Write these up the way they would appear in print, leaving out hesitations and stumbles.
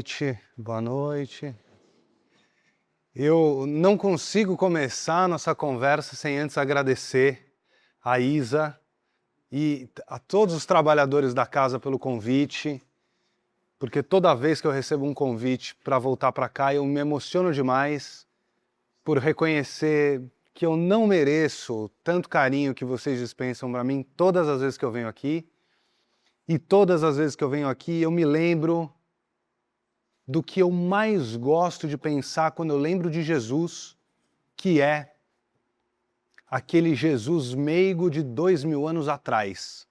noite, boa noite. Eu não consigo começar a nossa conversa sem antes agradecer a Isa e a todos os trabalhadores da casa pelo convite, porque toda vez que eu recebo um convite para voltar para cá, eu me emociono demais por reconhecer que eu não mereço tanto carinho que vocês dispensam para mim todas as vezes que eu venho aqui. E todas as vezes que eu venho aqui, eu me lembro do que eu mais gosto de pensar quando eu lembro de Jesus, que é aquele Jesus meigo de 2000 anos atrás.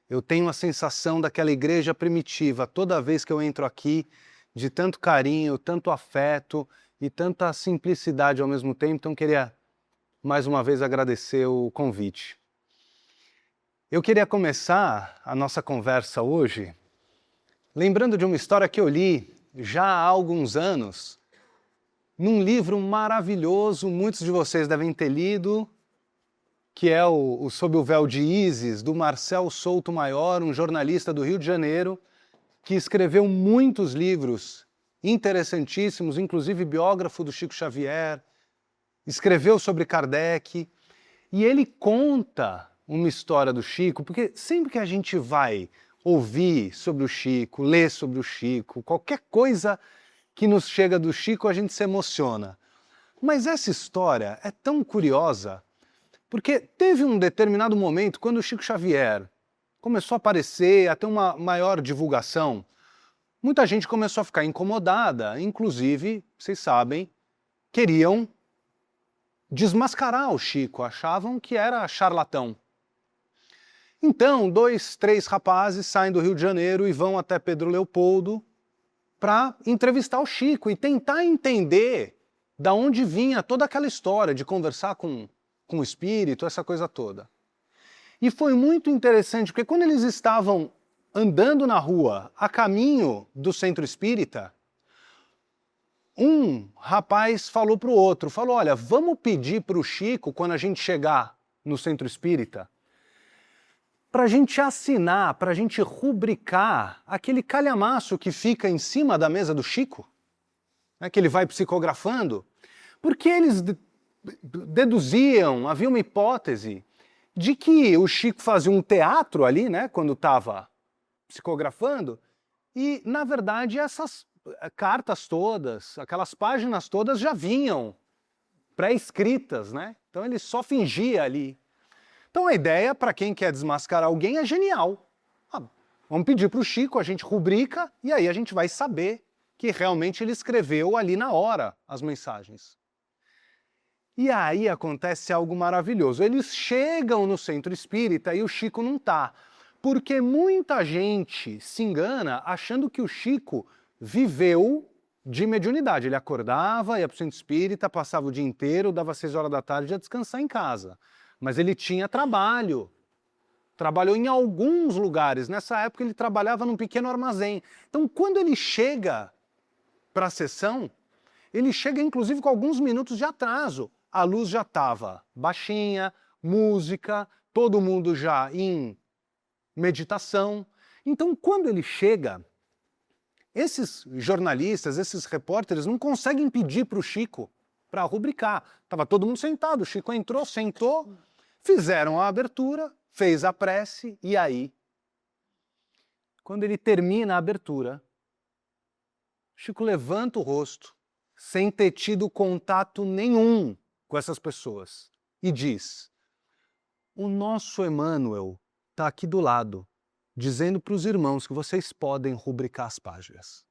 Eu tenho a sensação daquela igreja primitiva, toda vez que eu entro aqui, de tanto carinho, tanto afeto e tanta simplicidade ao mesmo tempo, então queria mais uma vez agradecer o convite. Eu queria começar a nossa conversa hoje lembrando de uma história que eu li já há alguns anos, num livro maravilhoso, muitos de vocês devem ter lido, que é o Sob o Véu de Ísis, do Marcel Souto Maior, um jornalista do Rio de Janeiro, que escreveu muitos livros interessantíssimos, inclusive biógrafo do Chico Xavier, escreveu sobre Kardec, e ele conta uma história do Chico, porque sempre que a gente vai ouvir sobre o Chico, ler sobre o Chico, qualquer coisa que nos chega do Chico, a gente se emociona. Mas essa história é tão curiosa, porque teve um determinado momento, quando o Chico Xavier começou a aparecer, a ter uma maior divulgação, muita gente começou a ficar incomodada, inclusive, vocês sabem, queriam desmascarar o Chico, achavam que era charlatão. Então, 2, 3 rapazes saem do Rio de Janeiro e vão até Pedro Leopoldo para entrevistar o Chico e tentar entender da onde vinha toda aquela história de conversar com o espírito, essa coisa toda. E foi muito interessante, porque quando eles estavam andando na rua, a caminho do centro espírita, um rapaz falou para o outro, falou, olha, vamos pedir para o Chico, quando a gente chegar no centro espírita, para a gente assinar, para a gente rubricar aquele calhamaço que fica em cima da mesa do Chico, né, que ele vai psicografando, porque eles deduziam, havia uma hipótese de que o Chico fazia um teatro ali, né, quando estava psicografando, e, na verdade, essas cartas todas, aquelas páginas todas já vinham pré-escritas, né? Então ele só fingia ali. Então a ideia, para quem quer desmascarar alguém, é genial. Vamos pedir para o Chico, a gente rubrica, e aí a gente vai saber que realmente ele escreveu ali na hora as mensagens. E aí acontece algo maravilhoso. Eles chegam no centro espírita e o Chico não está. Porque muita gente se engana achando que o Chico viveu de mediunidade. Ele acordava, ia para o centro espírita, passava o dia inteiro, dava 6 horas da tarde e ia descansar em casa. Mas ele tinha trabalho. Trabalhou em alguns lugares. Nessa época ele trabalhava num pequeno armazém. Então quando ele chega para a sessão, ele chega inclusive com alguns minutos de atraso. A luz já estava baixinha, música, todo mundo já em meditação. Então quando ele chega, esses jornalistas, esses repórteres não conseguem pedir para o Chico para rubricar. Estava todo mundo sentado, o Chico entrou, sentou, fizeram a abertura, fez a prece, e aí, quando ele termina a abertura, Chico levanta o rosto, sem ter tido contato nenhum com essas pessoas, e diz, o nosso Emmanuel está aqui do lado, dizendo para os irmãos que vocês podem rubricar as páginas.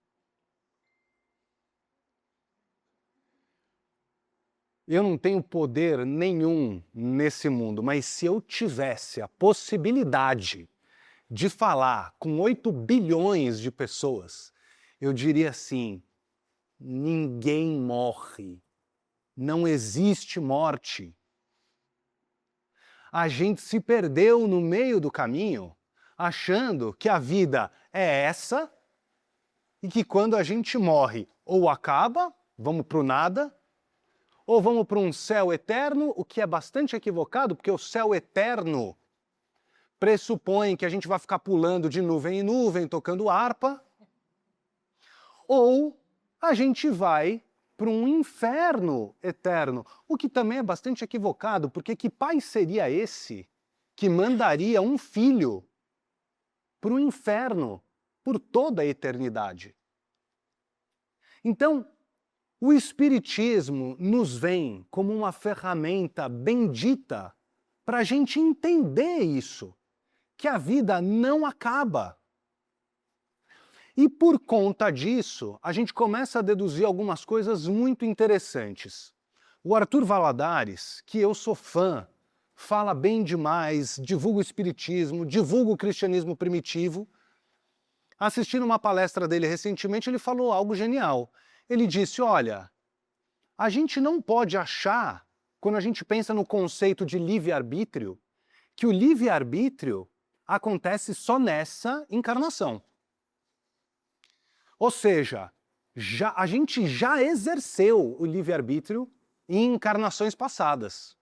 Eu não tenho poder nenhum nesse mundo, mas se eu tivesse a possibilidade de falar com 8 bilhões de pessoas, eu diria assim, ninguém morre, não existe morte. A gente se perdeu no meio do caminho, achando que a vida é essa e que quando a gente morre ou acaba, vamos para o nada, ou vamos para um céu eterno, o que é bastante equivocado, porque o céu eterno pressupõe que a gente vai ficar pulando de nuvem em nuvem, tocando harpa, ou a gente vai para um inferno eterno, o que também é bastante equivocado, porque que pai seria esse que mandaria um filho para o inferno por toda a eternidade? Então, o Espiritismo nos vem como uma ferramenta bendita para a gente entender isso, que a vida não acaba. E por conta disso, a gente começa a deduzir algumas coisas muito interessantes. O Arthur Valladares, que eu sou fã, fala bem demais, divulga o Espiritismo, divulga o cristianismo primitivo. Assistindo uma palestra dele recentemente, ele falou algo genial. Ele disse, olha, a gente não pode achar, quando a gente pensa no conceito de livre-arbítrio, que o livre-arbítrio acontece só nessa encarnação. Ou seja, a gente já exerceu o livre-arbítrio em encarnações passadas.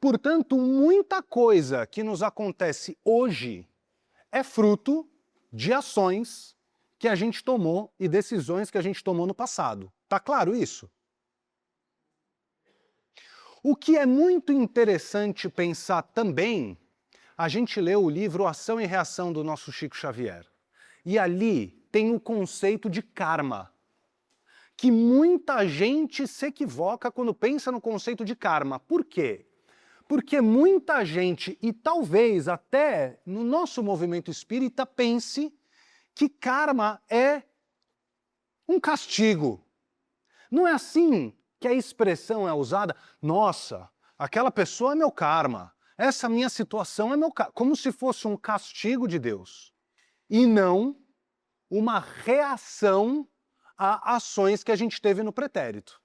Portanto, muita coisa que nos acontece hoje é fruto de ações que a gente tomou e decisões que a gente tomou no passado. Tá claro isso? O que é muito interessante pensar também, a gente leu o livro Ação e Reação do nosso Chico Xavier. E ali tem o conceito de karma, que muita gente se equivoca quando pensa no conceito de karma. Por quê? Porque muita gente, e talvez até no nosso movimento espírita, pense que karma é um castigo. Não é assim que a expressão é usada? Nossa, aquela pessoa é meu karma, essa minha situação é meu karma, como se fosse um castigo de Deus. E não uma reação a ações que a gente teve no pretérito.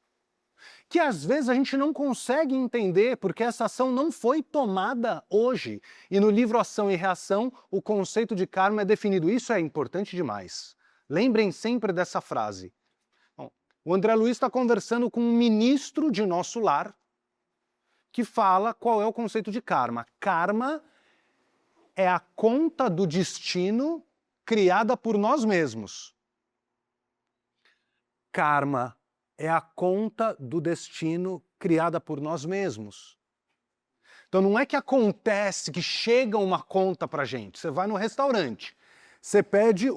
Que às vezes a gente não consegue entender porque essa ação não foi tomada hoje. E no livro Ação e Reação, o conceito de karma é definido. Isso é importante demais. Lembrem sempre dessa frase. Bom, o André Luiz está conversando com um ministro de nosso lar que fala qual é o conceito de karma. Karma é a conta do destino criada por nós mesmos. Karma é a conta do destino criada por nós mesmos. Então não é que acontece que chega uma conta pra gente. Você vai no restaurante, você pede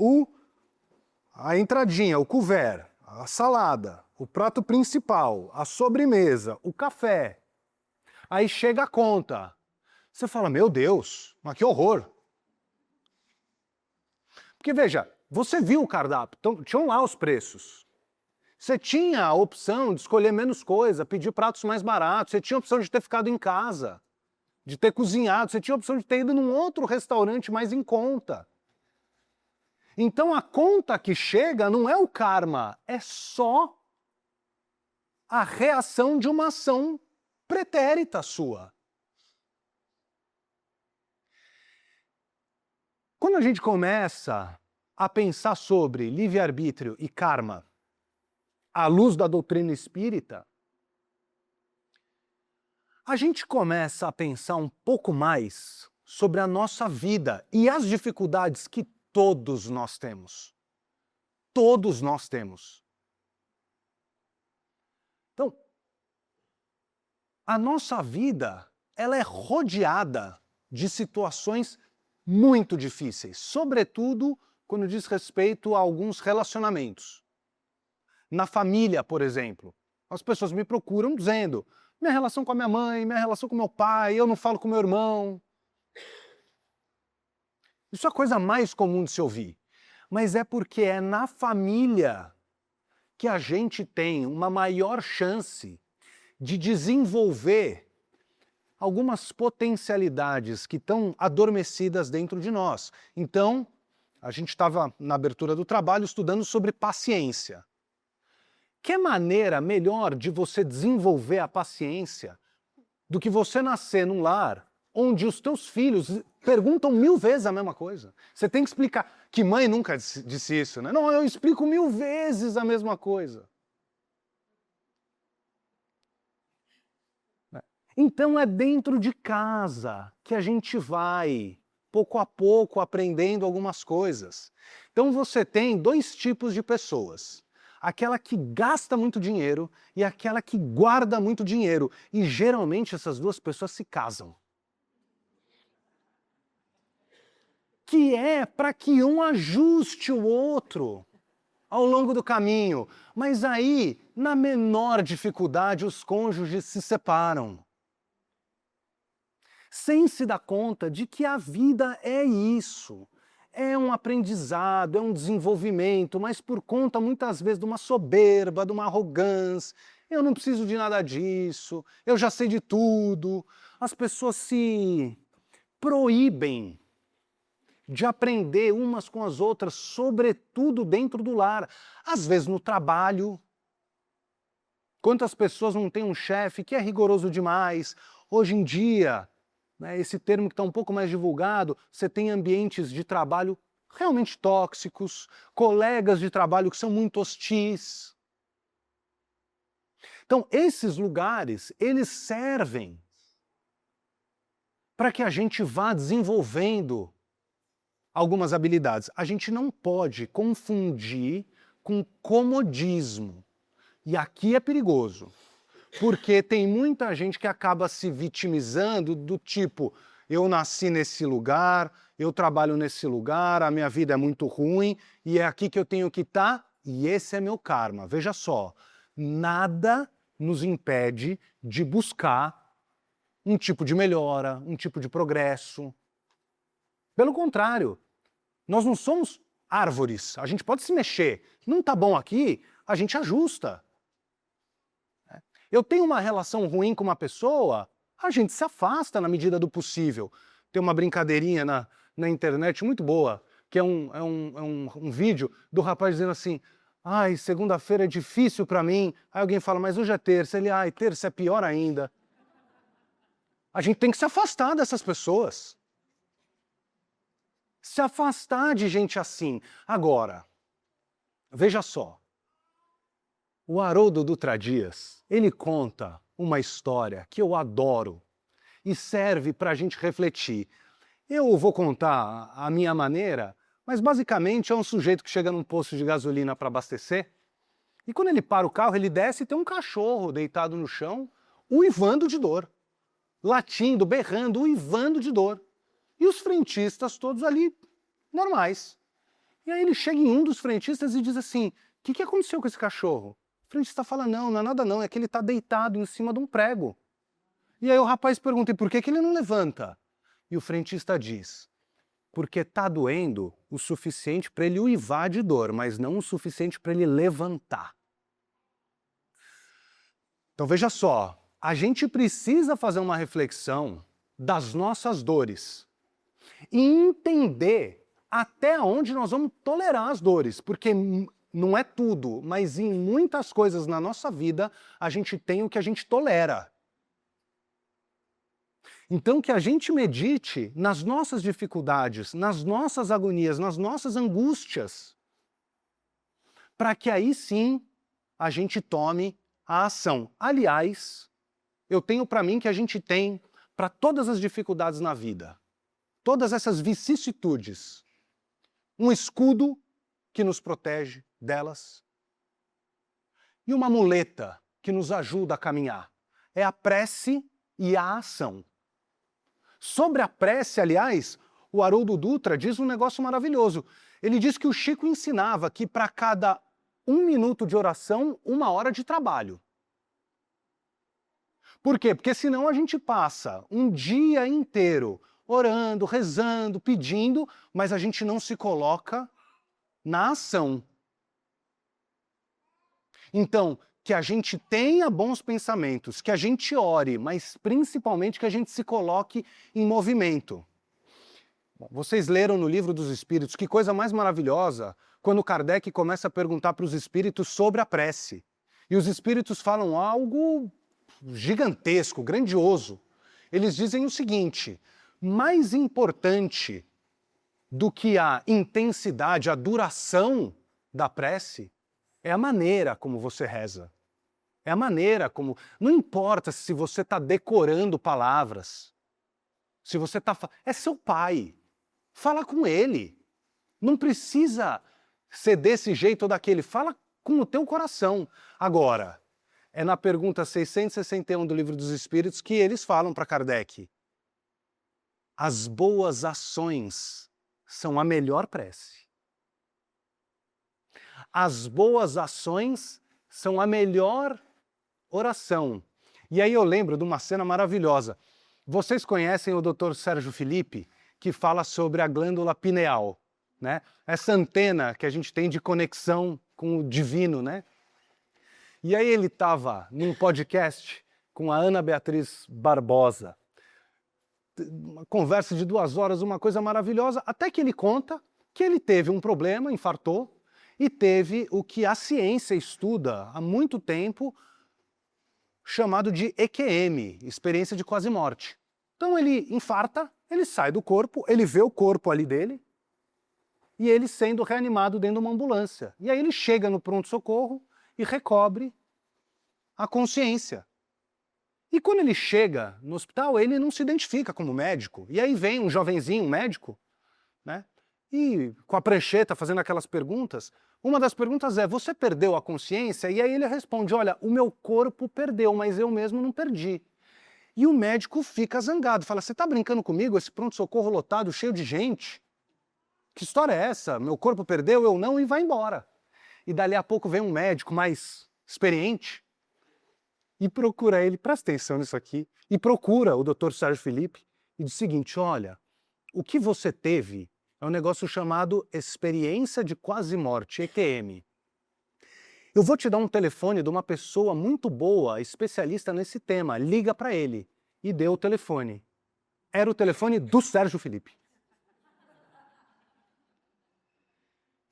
a entradinha, o couvert, a salada, o prato principal, a sobremesa, o café. Aí chega a conta. Você fala, meu Deus, mas que horror. Porque veja, você viu o cardápio, então, tinham lá os preços. Você tinha a opção de escolher menos coisa, pedir pratos mais baratos, você tinha a opção de ter ficado em casa, de ter cozinhado, você tinha a opção de ter ido num outro restaurante mais em conta. Então a conta que chega não é o karma, é só a reação de uma ação pretérita sua. Quando a gente começa a pensar sobre livre-arbítrio e karma à luz da doutrina espírita, a gente começa a pensar um pouco mais sobre a nossa vida e as dificuldades que todos nós temos. Todos nós temos. Então, a nossa vida, ela é rodeada de situações muito difíceis, sobretudo quando diz respeito a alguns relacionamentos. Na família, por exemplo, as pessoas me procuram dizendo minha relação com a minha mãe, minha relação com meu pai, eu não falo com meu irmão. Isso é a coisa mais comum de se ouvir. Mas é porque é na família que a gente tem uma maior chance de desenvolver algumas potencialidades que estão adormecidas dentro de nós. Então, a gente estava na abertura do trabalho estudando sobre paciência. Que maneira melhor de você desenvolver a paciência do que você nascer num lar onde os teus filhos perguntam 1000 vezes a mesma coisa? Você tem que explicar. Que mãe nunca disse isso, né? Não, eu explico 1000 vezes a mesma coisa. Então é dentro de casa que a gente vai pouco a pouco, aprendendo algumas coisas. Então você tem dois tipos de pessoas. Aquela que gasta muito dinheiro e aquela que guarda muito dinheiro. E geralmente essas duas pessoas se casam. Que é para que um ajuste o outro ao longo do caminho. Mas aí, na menor dificuldade, os cônjuges se separam. Sem se dar conta de que a vida é isso. É um aprendizado, é um desenvolvimento, mas por conta muitas vezes de uma soberba, de uma arrogância. Eu não preciso de nada disso, eu já sei de tudo. As pessoas se proíbem de aprender umas com as outras, sobretudo dentro do lar. Às vezes no trabalho. Quantas pessoas não têm um chefe que é rigoroso demais? Hoje em dia, né, esse termo que está um pouco mais divulgado, você tem ambientes de trabalho realmente tóxicos, colegas de trabalho que são muito hostis. Então, esses lugares, eles servem para que a gente vá desenvolvendo algumas habilidades. A gente não pode confundir com comodismo. E aqui é perigoso, porque tem muita gente que acaba se vitimizando do tipo, eu nasci nesse lugar, eu trabalho nesse lugar, a minha vida é muito ruim e é aqui que eu tenho que estar e esse é meu karma. Veja só, nada nos impede de buscar um tipo de melhora, um tipo de progresso. Pelo contrário, nós não somos árvores, a gente pode se mexer. Não está bom aqui, a gente ajusta. Eu tenho uma relação ruim com uma pessoa, a gente se afasta na medida do possível. Tem uma brincadeirinha na internet muito boa, que é um vídeo do rapaz dizendo assim, ai, segunda-feira é difícil para mim. Aí alguém fala, mas hoje é terça. Ele, ai, terça é pior ainda. A gente tem que se afastar dessas pessoas. Se afastar de gente assim. Agora, veja só. O Haroldo Dutra Dias, ele conta uma história que eu adoro e serve para a gente refletir. Eu vou contar a minha maneira, mas basicamente é um sujeito que chega num posto de gasolina para abastecer e quando ele para o carro, ele desce e tem um cachorro deitado no chão, uivando de dor, latindo, berrando, uivando de dor. E os frentistas todos ali, normais. E aí ele chega em um dos frentistas e diz assim, o que aconteceu com esse cachorro? O frentista fala, não é nada não, é que ele está deitado em cima de um prego. E aí o rapaz pergunta, e por que ele não levanta? E o frentista diz, porque está doendo o suficiente para ele uivar de dor, mas não o suficiente para ele levantar. Então veja só, a gente precisa fazer uma reflexão das nossas dores e entender até onde nós vamos tolerar as dores, porque não é tudo, mas em muitas coisas na nossa vida a gente tem o que a gente tolera. Então que a gente medite nas nossas dificuldades, nas nossas agonias, nas nossas angústias, para que aí sim a gente tome a ação. Aliás, eu tenho para mim que a gente tem para todas as dificuldades na vida, todas essas vicissitudes, um escudo que nos protege delas e uma muleta que nos ajuda a caminhar. É a prece e a ação. Sobre a prece, aliás, o Haroldo Dutra diz um negócio maravilhoso. Ele diz que o Chico ensinava que para cada 1 minuto de oração, 1 hora de trabalho. Por quê? Porque senão a gente passa um dia inteiro orando, rezando, pedindo, mas a gente não se coloca na ação. Então, que a gente tenha bons pensamentos, que a gente ore, mas principalmente que a gente se coloque em movimento. Bom, vocês leram no Livro dos Espíritos, que coisa mais maravilhosa, quando Kardec começa a perguntar para os espíritos sobre a prece. E os espíritos falam algo gigantesco, grandioso. Eles dizem o seguinte, mais importante do que a intensidade, a duração da prece, é a maneira como você reza. É a maneira como... Não importa se você está decorando palavras, se você está... É seu pai. Fala com ele. Não precisa ser desse jeito ou daquele. Fala com o teu coração. Agora, é na pergunta 661 do Livro dos Espíritos que eles falam para Kardec: as boas ações são a melhor prece. As boas ações são a melhor oração. E aí eu lembro de uma cena maravilhosa. Vocês conhecem o Dr. Sérgio Felipe, que fala sobre a glândula pineal, né? Essa antena que a gente tem de conexão com o divino, né? E aí ele estava num podcast com a Ana Beatriz Barbosa. Uma conversa de 2 horas, uma coisa maravilhosa, até que ele conta que ele teve um problema, infartou, e teve o que a ciência estuda há muito tempo, chamado de EQM, experiência de quase morte. Então ele infarta, ele sai do corpo, ele vê o corpo ali dele, e ele sendo reanimado dentro de uma ambulância. E aí ele chega no pronto-socorro e recobre a consciência. E quando ele chega no hospital, ele não se identifica como médico. E aí vem um jovenzinho, um médico, né? E com a prancheta fazendo aquelas perguntas. Uma das perguntas é: você perdeu a consciência? E aí ele responde: olha, o meu corpo perdeu, mas eu mesmo não perdi. E o médico fica zangado, fala: você está brincando comigo? Esse pronto-socorro lotado, cheio de gente? Que história é essa? Meu corpo perdeu, eu não, e vai embora. E dali a pouco vem um médico mais experiente e procura ele, presta atenção nisso aqui, e procura o Dr. Sérgio Felipe e diz o seguinte: olha, o que você teve é um negócio chamado experiência de quase morte, EQM. Eu vou te dar um telefone de uma pessoa muito boa, especialista nesse tema, liga para ele. E deu o telefone. Era o telefone do Sérgio Felipe.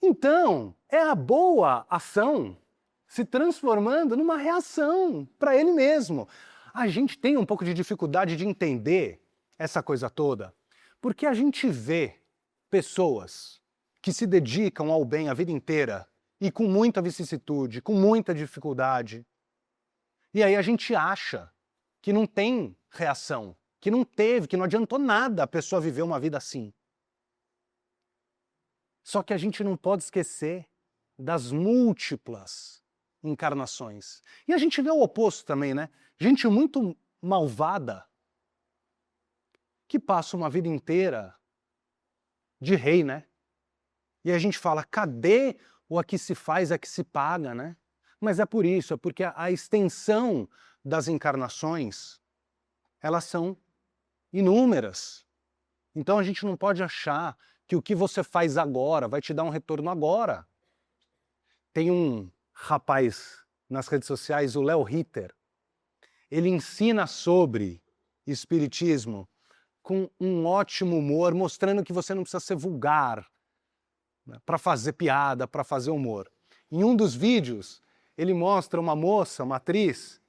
Então, é a boa ação se transformando numa reação para ele mesmo. A gente tem um pouco de dificuldade de entender essa coisa toda, porque a gente vê pessoas que se dedicam ao bem a vida inteira e com muita vicissitude, com muita dificuldade. E aí a gente acha que não tem reação, que não teve, que não adiantou nada a pessoa viver uma vida assim. Só que a gente não pode esquecer das múltiplas encarnações. E a gente vê o oposto também, né? Gente muito malvada que passa uma vida inteira de rei, né? E a gente fala: cadê o aqui se faz, aqui se paga, né? Mas é por isso, é porque a extensão das encarnações, elas são inúmeras. Então a gente não pode achar que o que você faz agora vai te dar um retorno agora. Tem um rapaz nas redes sociais, o Léo Ritter, ele ensina sobre espiritismo com um ótimo humor, mostrando que você não precisa ser vulgar, né, para fazer piada, para fazer humor. Em um dos vídeos, ele mostra uma moça, uma atriz,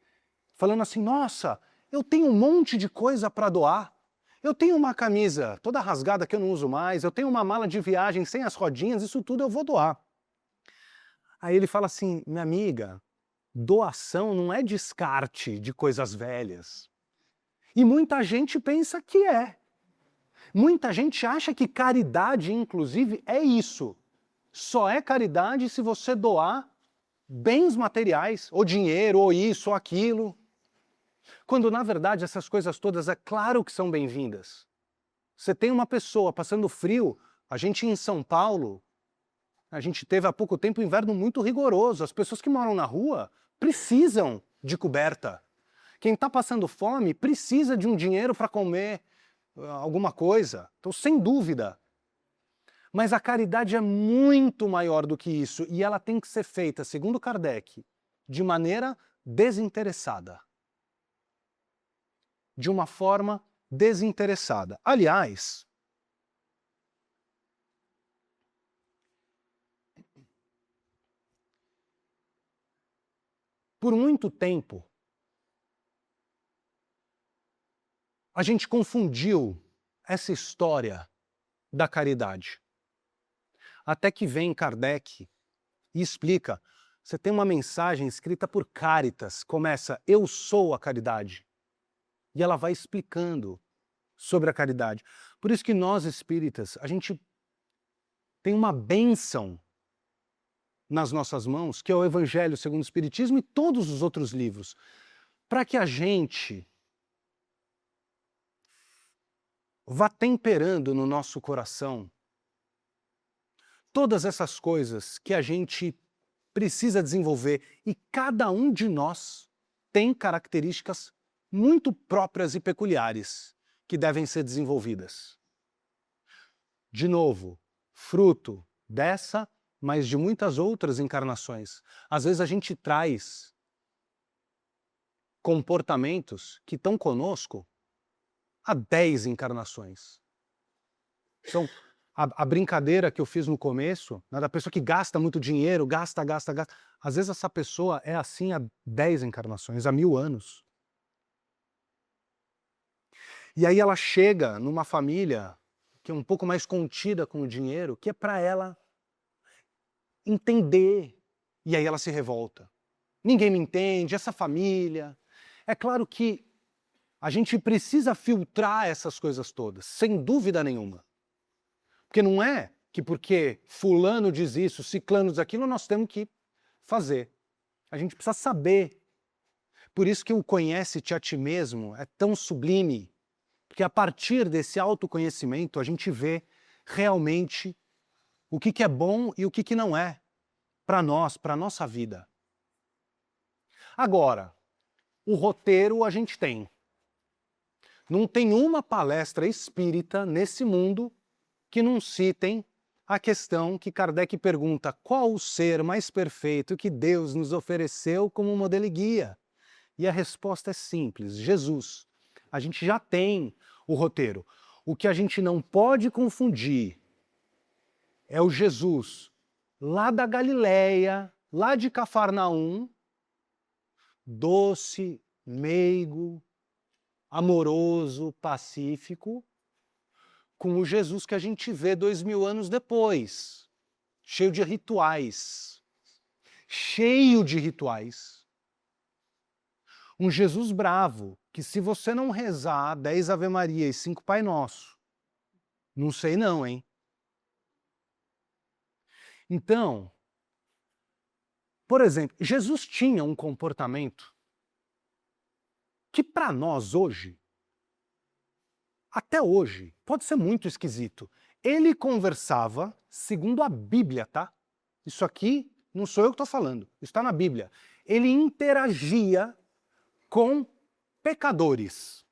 falando assim: nossa, eu tenho um monte de coisa para doar. Eu tenho uma camisa toda rasgada que eu não uso mais, eu tenho uma mala de viagem sem as rodinhas, isso tudo eu vou doar. Aí ele fala assim: minha amiga, doação não é descarte de coisas velhas. E muita gente pensa que é. Muita gente acha que caridade, inclusive, é isso. Só é caridade se você doar bens materiais, ou dinheiro, ou isso, ou aquilo. Quando, na verdade, essas coisas todas, é claro que são bem-vindas. Você tem uma pessoa passando frio, a gente em São Paulo, a gente teve há pouco tempo um inverno muito rigoroso. As pessoas que moram na rua precisam de coberta. Quem está passando fome precisa de um dinheiro para comer alguma coisa. Então, sem dúvida. Mas a caridade é muito maior do que isso e ela tem que ser feita, segundo Kardec, de maneira desinteressada. De uma forma desinteressada. Aliás, por muito tempo, a gente confundiu essa história da caridade. Até que vem Kardec e explica. Você tem uma mensagem escrita por Cáritas, começa: eu sou a caridade. E ela vai explicando sobre a caridade. Por isso que nós espíritas, a gente tem uma bênção nas nossas mãos, que é o Evangelho segundo o Espiritismo e todos os outros livros, para que a gente vá temperando no nosso coração todas essas coisas que a gente precisa desenvolver, e cada um de nós tem características muito próprias e peculiares que devem ser desenvolvidas. De novo, fruto dessa, mas de muitas outras encarnações. Às vezes a gente traz comportamentos que estão conosco há 10 encarnações. Então, a brincadeira que eu fiz no começo, né, da pessoa que gasta muito dinheiro, gasta. Às vezes essa pessoa é assim há 10 encarnações, há 1000 anos. E aí ela chega numa família que é um pouco mais contida com o dinheiro, que é para ela entender. E aí ela se revolta. Ninguém me entende, essa família. É claro que a gente precisa filtrar essas coisas todas, sem dúvida nenhuma. Porque não é que porque fulano diz isso, ciclano diz aquilo, nós temos que fazer. A gente precisa saber. Por isso que o conhece-te a ti mesmo é tão sublime, porque a partir desse autoconhecimento a gente vê realmente o que é bom e o que não é para nós, para a nossa vida. Agora, o roteiro a gente tem. Não tem uma palestra espírita nesse mundo que não citem a questão que Kardec pergunta: qual o ser mais perfeito que Deus nos ofereceu como modelo e guia? E a resposta é simples: Jesus. A gente já tem o roteiro. O que a gente não pode confundir é o Jesus lá da Galileia, lá de Cafarnaum, doce, meigo, amoroso, pacífico, com o Jesus que a gente vê 2000 anos depois, cheio de rituais. Cheio de rituais. Um Jesus bravo, que se você não rezar 10 Ave Maria e 5 Pai Nosso, não sei não, hein? Então, por exemplo, Jesus tinha um comportamento que para nós hoje, até hoje, pode ser muito esquisito. Ele conversava, segundo a Bíblia, tá? Isso aqui não sou eu que estou falando, isso está na Bíblia. Ele interagia com pecadores.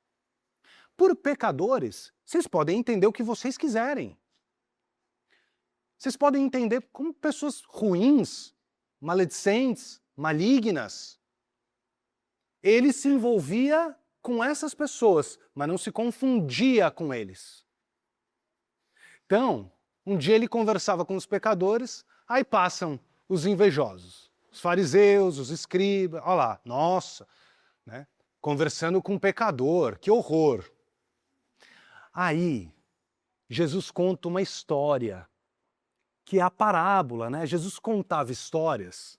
Por pecadores, vocês podem entender o que vocês quiserem. Vocês podem entender como pessoas ruins, maledicentes, malignas. Ele se envolvia com essas pessoas, mas não se confundia com eles. Então, um dia ele conversava com os pecadores, aí passam os invejosos, os fariseus, os escribas, olha lá, nossa, né? Conversando com um pecador, que horror. Aí, Jesus conta uma história, que é a parábola, né? Jesus contava histórias.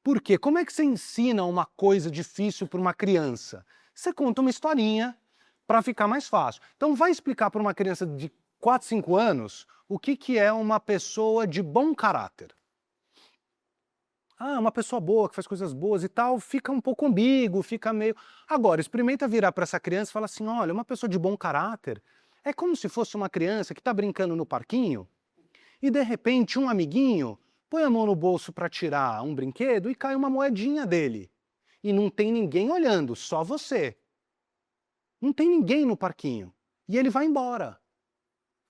Por quê? Como é que você ensina uma coisa difícil para uma criança? Você conta uma historinha para ficar mais fácil. Então vai explicar para uma criança de 4, 5 anos o que é uma pessoa de bom caráter. Ah, uma pessoa boa, que faz coisas boas e tal, fica um pouco ambíguo, fica meio... Agora, experimenta virar para essa criança e falar assim, olha, uma pessoa de bom caráter é como se fosse uma criança que está brincando no parquinho e de repente um amiguinho põe a mão no bolso para tirar um brinquedo e cai uma moedinha dele. E não tem ninguém olhando, só você. Não tem ninguém no parquinho. E ele vai embora.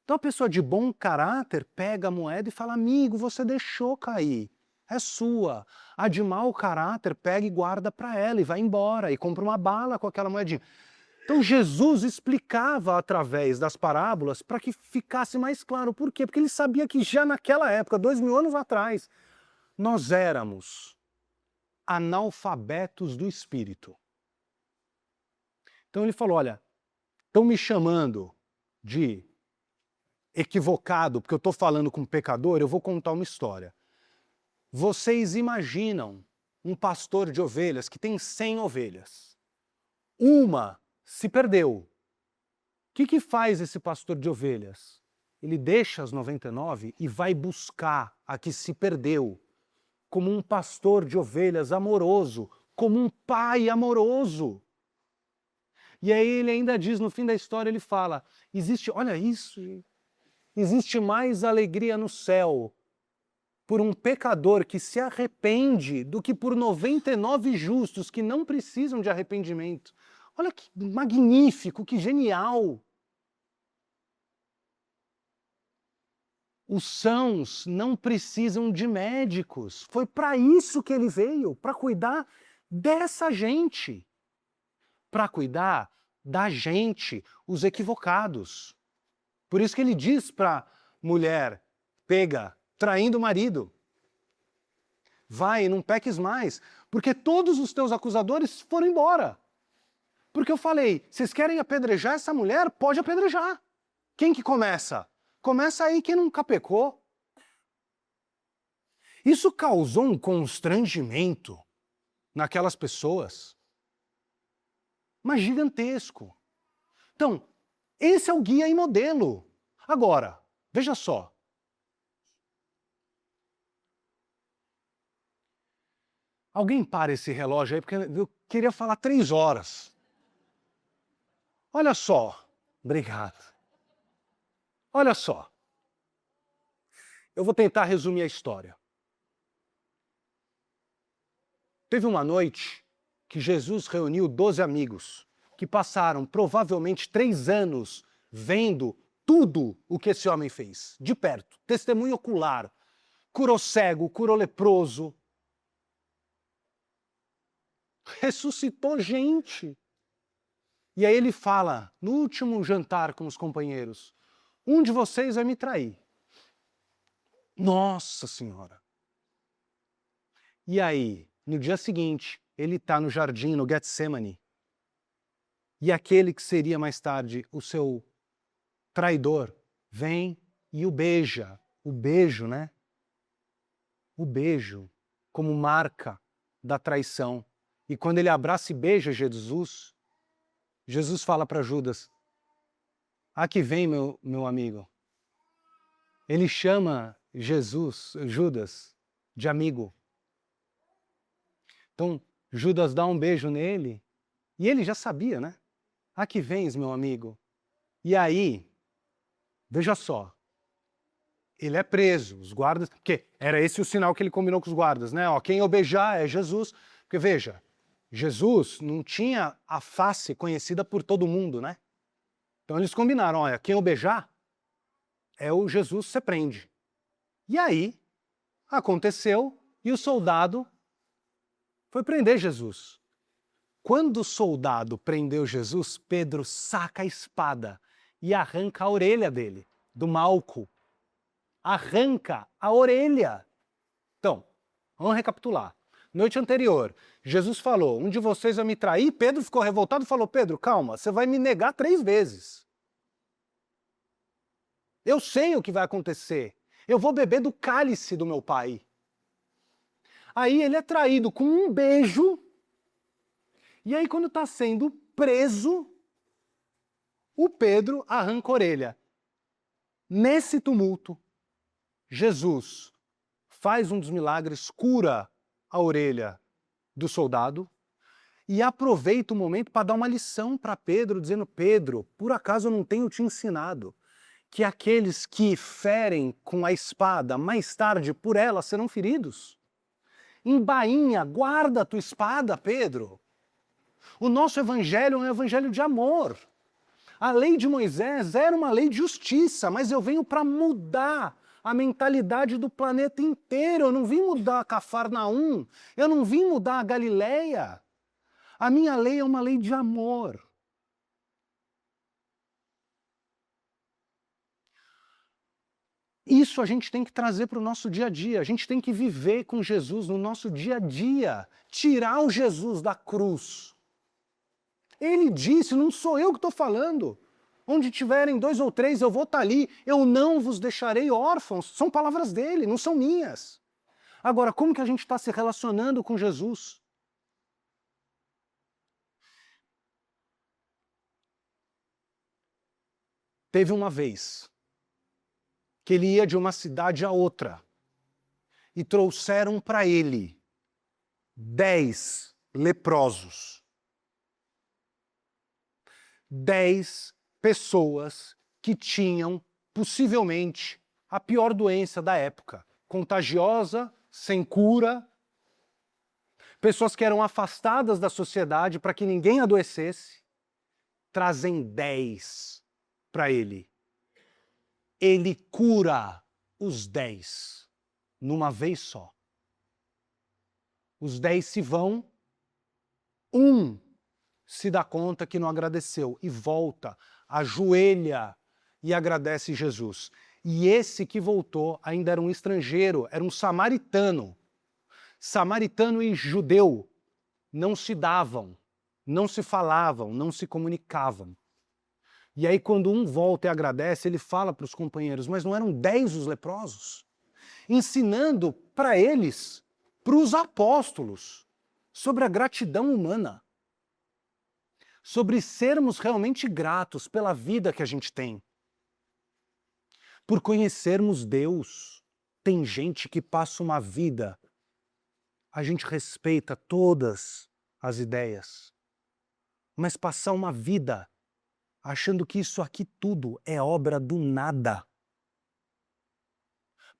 Então a pessoa de bom caráter pega a moeda e fala, amigo, você deixou cair. É sua. A de mau caráter pega e guarda para ela e vai embora e compra uma bala com aquela moedinha. Então Jesus explicava através das parábolas para que ficasse mais claro. Por quê? Porque ele sabia que já naquela época, 2000 anos atrás, nós éramos analfabetos do espírito. Então ele falou, olha, estão me chamando de equivocado porque eu estou falando com um pecador, eu vou contar uma história. Vocês imaginam um pastor de ovelhas que tem 100 ovelhas. Uma se perdeu. que faz esse pastor de ovelhas? Ele deixa as 99 e vai buscar a que se perdeu, como um pastor de ovelhas amoroso, como um pai amoroso. E aí ele ainda diz, no fim da história, ele fala, olha isso, existe mais alegria no céu por um pecador que se arrepende do que por 99 justos que não precisam de arrependimento. Olha que magnífico, que genial! Os sãos não precisam de médicos. Foi para isso que ele veio, para cuidar dessa gente. Para cuidar da gente, os equivocados. Por isso que ele diz para a mulher pega, traindo o marido, vai, não peques mais, porque todos os teus acusadores foram embora. Porque eu falei, vocês querem apedrejar essa mulher? Pode apedrejar. Quem que começa? Começa aí quem nunca pecou. Isso causou um constrangimento naquelas pessoas, mas gigantesco. Então, esse é o guia e modelo. Agora, veja só. Alguém para esse relógio aí, porque eu queria falar 3 horas. Olha só. Obrigado. Olha só. Eu vou tentar resumir a história. Teve uma noite que Jesus reuniu 12 amigos, que passaram provavelmente 3 anos vendo tudo o que esse homem fez, de perto, testemunho ocular, curou cego, curou leproso, ressuscitou gente. E aí ele fala, no último jantar com os companheiros, um de vocês vai me trair. Nossa Senhora! E aí, no dia seguinte, ele está no jardim, no Getsemane, e aquele que seria mais tarde o seu traidor vem e o beija. O beijo, né? O beijo como marca da traição. E quando ele abraça e beija Jesus, Jesus fala para Judas, aqui vem meu amigo. Ele chama Judas, de amigo. Então, Judas dá um beijo nele, e ele já sabia, né? Aqui vens, meu amigo. E aí, veja só, ele é preso, os guardas, porque era esse o sinal que ele combinou com os guardas, né? Ó, quem eu beijar é Jesus, porque veja, Jesus não tinha a face conhecida por todo mundo, né? Então eles combinaram, olha, quem eu beijar é o Jesus, você prende. E aí, aconteceu, e o soldado foi prender Jesus. Quando o soldado prendeu Jesus, Pedro saca a espada e arranca a orelha dele, do Malco. Arranca a orelha. Então, vamos recapitular. Noite anterior, Jesus falou, um de vocês vai me trair, Pedro ficou revoltado e falou, Pedro, calma, você vai me negar 3 vezes. Eu sei o que vai acontecer. Eu vou beber do cálice do meu pai. Aí ele é traído com um beijo, e aí quando está sendo preso, o Pedro arranca a orelha. Nesse tumulto, Jesus faz um dos milagres, cura a orelha do soldado e aproveita o momento para dar uma lição para Pedro, dizendo, Pedro, por acaso eu não tenho te ensinado que aqueles que ferem com a espada, mais tarde por ela serão feridos? Embainha, guarda a tua espada, Pedro. O nosso evangelho é um evangelho de amor. A lei de Moisés era uma lei de justiça, mas eu venho para mudar a mentalidade do planeta inteiro. Eu não vim mudar Cafarnaum, eu não vim mudar a Galileia. A minha lei é uma lei de amor. Isso a gente tem que trazer para o nosso dia a dia, a gente tem que viver com Jesus no nosso dia a dia, tirar o Jesus da cruz. Ele disse, não sou eu que estou falando, onde tiverem 2 ou 3 eu vou estar ali, eu não vos deixarei órfãos, são palavras dele, não são minhas. Agora, como que a gente está se relacionando com Jesus? Teve uma vez que ele ia de uma cidade a outra e trouxeram para ele 10 leprosos. 10 pessoas que tinham, possivelmente, a pior doença da época. Contagiosa, sem cura. Pessoas que eram afastadas da sociedade para que ninguém adoecesse. Trazem 10 para ele. Ele cura os 10 numa vez só. Os 10 se vão, um se dá conta que não agradeceu e volta, ajoelha e agradece Jesus. E esse que voltou ainda era um estrangeiro, era um samaritano. Samaritano e judeu não se davam, não se falavam, não se comunicavam. E aí quando um volta e agradece, ele fala para os companheiros, mas não eram 10 os leprosos? Ensinando para eles, para os apóstolos, sobre a gratidão humana. Sobre sermos realmente gratos pela vida que a gente tem. Por conhecermos Deus. Tem gente que passa uma vida, a gente respeita todas as ideias, mas passar uma vida achando que isso aqui tudo é obra do nada.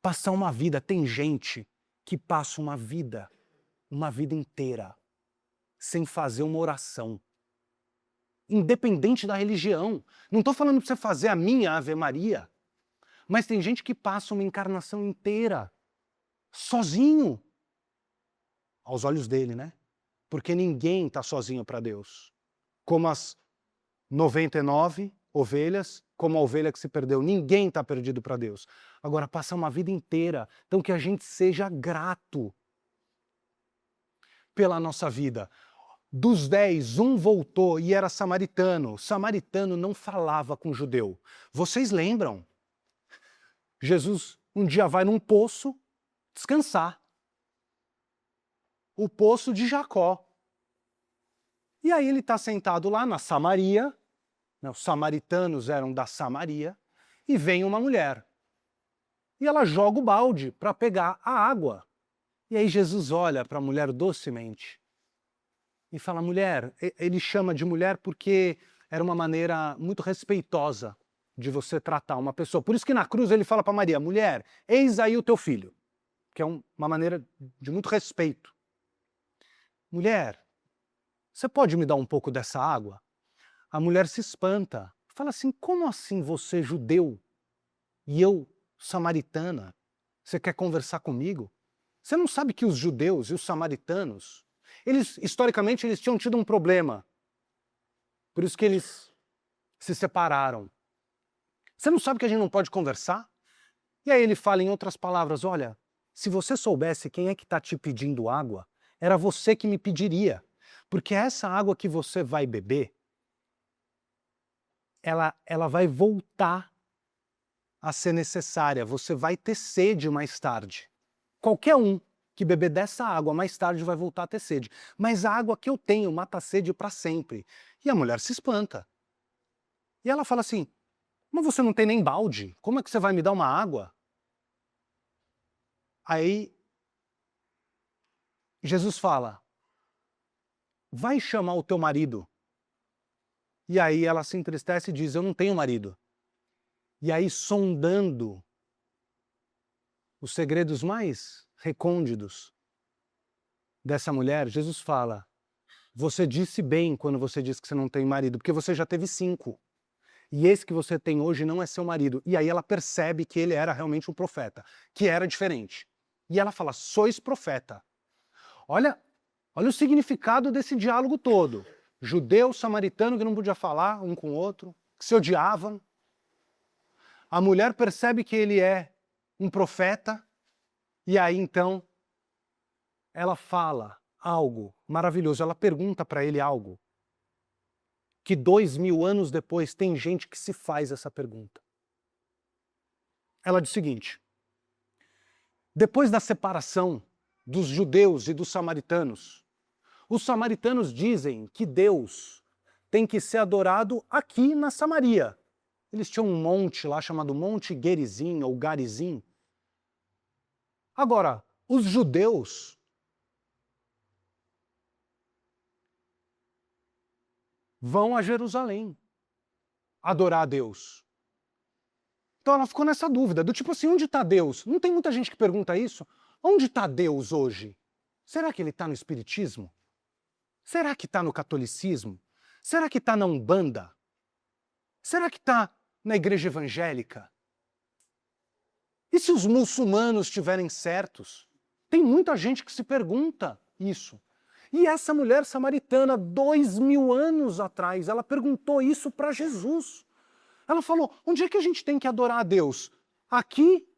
Passar uma vida, tem gente que passa uma vida inteira, sem fazer uma oração. Independente da religião. Não estou falando para você fazer a minha Ave Maria, mas tem gente que passa uma encarnação inteira, sozinho, aos olhos dele, né? Porque ninguém está sozinho para Deus. Como as 99 ovelhas, como a ovelha que se perdeu, ninguém está perdido para Deus. Agora, passar uma vida inteira, então que a gente seja grato pela nossa vida. Dos 10, um voltou e era samaritano. Samaritano não falava com judeu. Vocês lembram? Jesus um dia vai num poço descansar. O poço de Jacó. E aí ele está sentado lá na Samaria, né, os samaritanos eram da Samaria, e vem uma mulher. E ela joga o balde para pegar a água. E aí Jesus olha para a mulher docemente e fala, mulher, ele chama de mulher porque era uma maneira muito respeitosa de você tratar uma pessoa. Por isso que na cruz ele fala para Maria, mulher, eis aí o teu filho, que é uma maneira de muito respeito. Mulher, você pode me dar um pouco dessa água? A mulher se espanta, fala assim, como assim você judeu e eu samaritana? Você quer conversar comigo? Você não sabe que os judeus e os samaritanos, historicamente, eles tinham tido um problema. Por isso que eles se separaram. Você não sabe que a gente não pode conversar? E aí ele fala em outras palavras, olha, se você soubesse quem é que está te pedindo água, era você que me pediria. Porque essa água que você vai beber, ela vai voltar a ser necessária. Você vai ter sede mais tarde. Qualquer um que beber dessa água mais tarde vai voltar a ter sede. Mas a água que eu tenho mata a sede para sempre. E a mulher se espanta. E ela fala assim, mas você não tem nem balde, como é que você vai me dar uma água? Aí Jesus fala, vai chamar o teu marido. E aí ela se entristece e diz, eu não tenho marido. E aí, sondando os segredos mais recônditos dessa mulher, Jesus fala, você disse bem quando você disse que você não tem marido, porque você já teve 5. E esse que você tem hoje não é seu marido. E aí ela percebe que ele era realmente um profeta, que era diferente. E ela fala, sois profeta. Olha o significado desse diálogo todo. Judeu, samaritano que não podia falar um com o outro, que se odiavam. A mulher percebe que ele é um profeta, e aí então ela fala algo maravilhoso, ela pergunta para ele algo que 2000 anos depois tem gente que se faz essa pergunta. Ela diz o seguinte, depois da separação dos judeus e dos samaritanos, os samaritanos dizem que Deus tem que ser adorado aqui na Samaria, Eles tinham um monte lá chamado Monte Gerizim ou Garizim. Agora, os judeus vão a Jerusalém adorar a Deus. Então ela ficou nessa dúvida, do tipo assim, onde está Deus? Não tem muita gente que pergunta isso. Onde está Deus hoje? Será que ele está no Espiritismo? Será que está no catolicismo? Será que está na Umbanda? Será que está na igreja evangélica? E se os muçulmanos estiverem certos? Tem muita gente que se pergunta isso. E essa mulher samaritana, 2000 anos atrás, ela perguntou isso para Jesus. Ela falou, onde é que a gente tem que adorar a Deus? Aqui,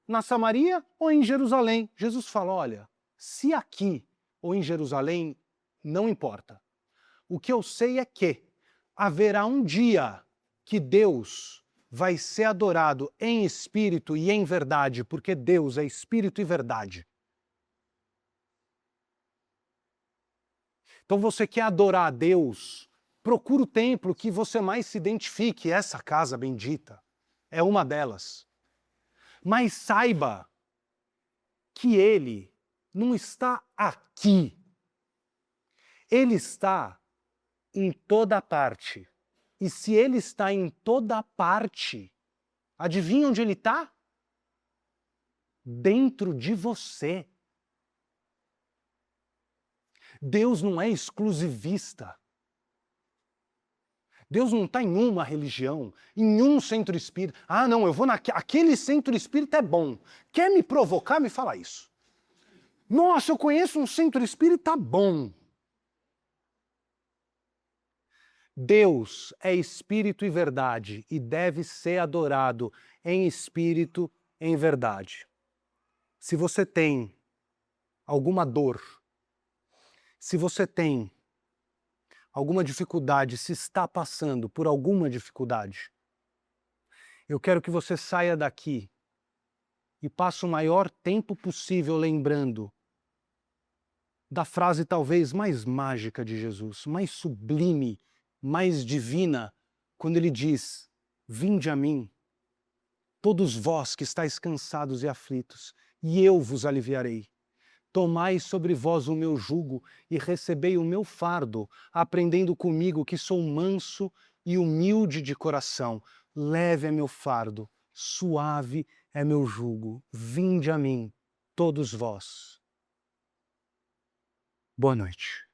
na Samaria ou em Jerusalém? Jesus falou, olha, se aqui ou em Jerusalém, não importa. O que eu sei é que haverá um dia que Deus vai ser adorado em espírito e em verdade, porque Deus é espírito e verdade. Então você quer adorar a Deus, procura o templo que você mais se identifique, essa casa bendita é uma delas. Mas saiba que Ele não está aqui. Ele está em toda parte. E se Ele está em toda parte, adivinha onde Ele está? Dentro de você. Deus não é exclusivista. Deus não está em uma religião, em um centro espírita. Ah, não, eu vou aquele centro espírita é bom. Quer me provocar? Me fala isso. Nossa, eu conheço um centro espírita bom. Deus é espírito e verdade e deve ser adorado em espírito e em verdade. Se você tem alguma dor, se você tem alguma dificuldade, se está passando por alguma dificuldade, eu quero que você saia daqui e passe o maior tempo possível lembrando da frase talvez mais mágica de Jesus, mais sublime, mais divina, quando ele diz, vinde a mim, todos vós que estáis cansados e aflitos, e eu vos aliviarei. Tomai sobre vós o meu jugo e recebei o meu fardo, aprendendo comigo que sou manso e humilde de coração. Leve é meu fardo, suave é meu jugo. Vinde a mim, todos vós. Boa noite.